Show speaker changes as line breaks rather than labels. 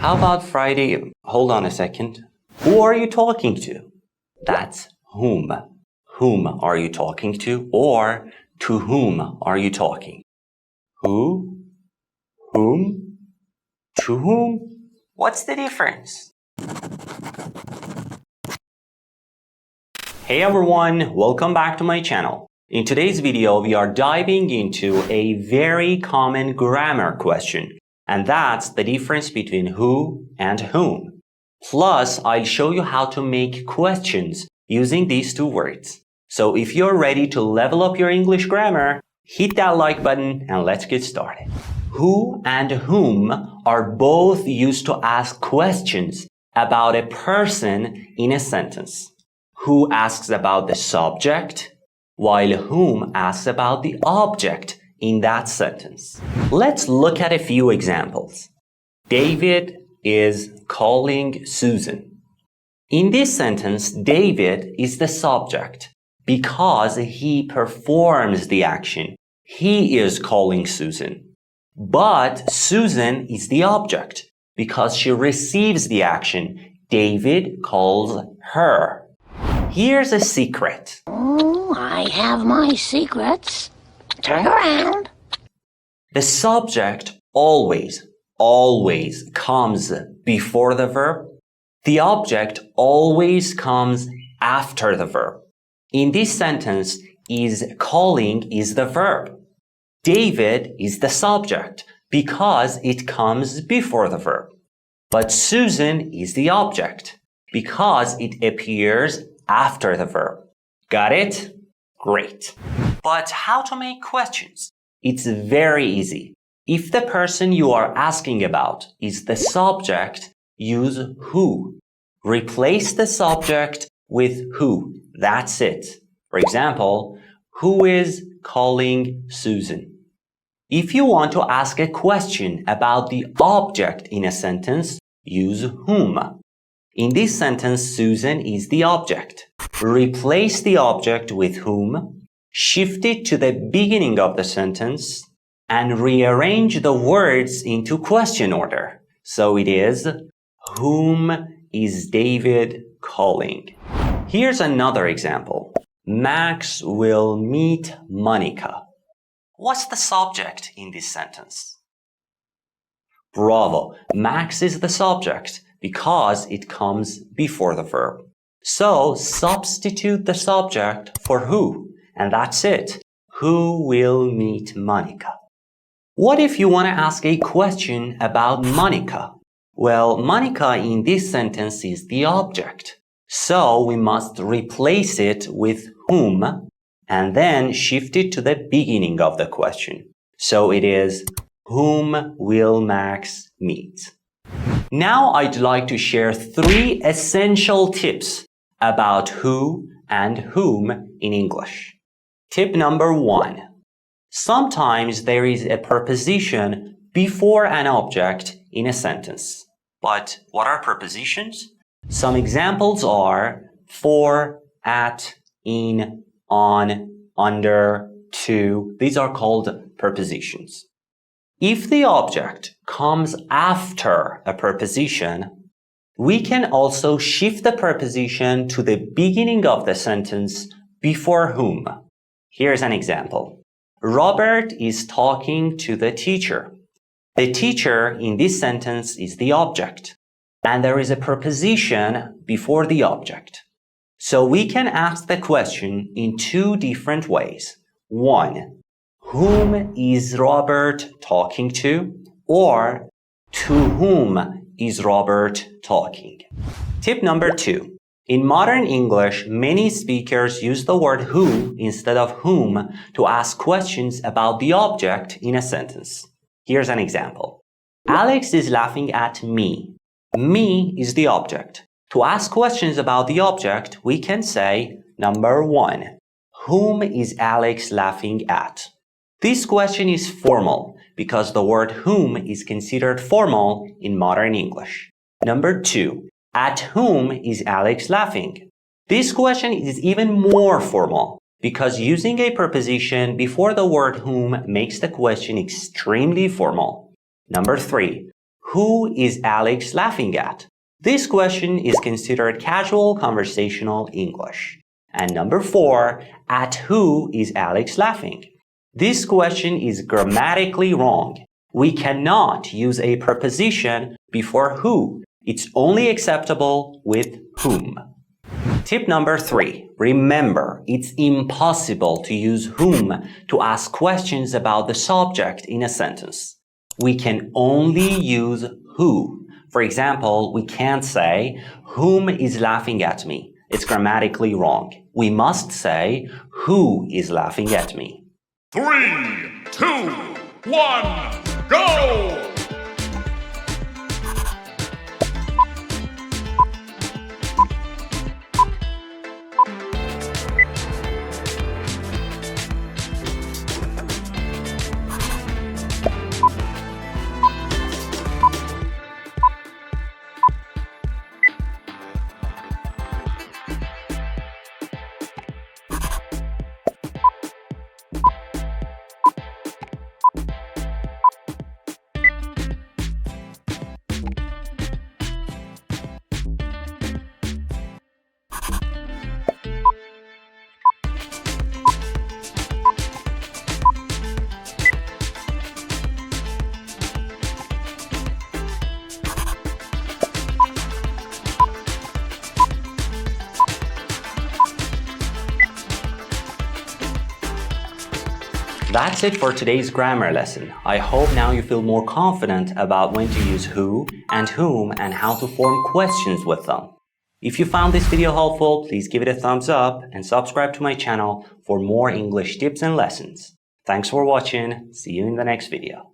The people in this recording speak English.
How about Friday? Hold on a second. Who are you talking to? That's whom. Whom are you talking to? Or to whom are you talking? Who? Whom? To whom? What's the difference? Hey everyone, welcome back to my channel. In today's video, we are diving into a very common grammar question, and that's the difference between who and whom. Plus, I'll show you how to make questions using these two words. So if you're ready to level up your English grammar, hit that like button and let's get started. Who and whom are both used to ask questions about a person in a sentence. Who asks about the subject, while whom asks about the object in that sentence. Let's look at a few examples. David is calling Susan. In this sentence, David is the subject because he performs the action. He is calling Susan. But Susan is the object because she receives the action. David calls her. Here's a secret.
Oh, I have my secrets. Turn around.
The subject always comes before the verb. The object always comes after the verb. In this sentence, calling is the verb. David is the subject because it comes before the verb. But Susan is the object because it appears after the verb. Got it? Great. But how to make questions? It's very easy. If the person you are asking about is the subject, use who. Replace the subject with who. That's it. For example, who is calling Susan? If you want to ask a question about the object in a sentence, use whom. In this sentence, Susan is the object. Replace the object with whom, shift it to the beginning of the sentence, and rearrange the words into question order. So it is, whom is David calling? Here's another example. Max will meet Monica. What's the subject in this sentence? Bravo! Max is the subject because it comes before the verb. So substitute the subject for who, and that's it. Who will meet Monica? What if you want to ask a question about Monica? Well, Monica in this sentence is the object. So we must replace it with whom and then shift it to the beginning of the question. So it is, whom will Max meet? Now I'd like to share 3 essential tips about who and whom in English. Tip number 1. Sometimes there is a preposition before an object in a sentence. But what are prepositions? Some examples are for, at, in, on, under, to. These are called prepositions. If the object comes after a preposition, we can also shift the preposition to the beginning of the sentence before whom. Here's an example. Robert is talking to the teacher. The teacher in this sentence is the object, and there is a preposition before the object. So we can ask the question in 2 different ways. 1. Whom is Robert talking to? Or to whom is Robert talking? Tip number 2. In modern English, many speakers use the word who instead of whom to ask questions about the object in a sentence. Here's an example. Alex is laughing at me. Me is the object. To ask questions about the object, we can say, number 1. Whom is Alex laughing at? This question is formal because the word whom is considered formal in modern English. Number 2. At whom is Alex laughing? This question is even more formal because using a preposition before the word whom makes the question extremely formal. Number 3. Who is Alex laughing at? This question is considered casual conversational English. And number 4, at who is Alex laughing? This question is grammatically wrong. We cannot use a preposition before who. It's only acceptable with whom. Tip number 3. Remember, it's impossible to use whom to ask questions about the subject in a sentence. We can only use who. For example, we can't say, whom is laughing at me? It's grammatically wrong. We must say, who is laughing at me?
3, 2, 1, go!
That's it for today's grammar lesson. I hope now you feel more confident about when to use who and whom and how to form questions with them. If you found this video helpful, please give it a thumbs up and subscribe to my channel for more English tips and lessons. Thanks for watching. See you in the next video.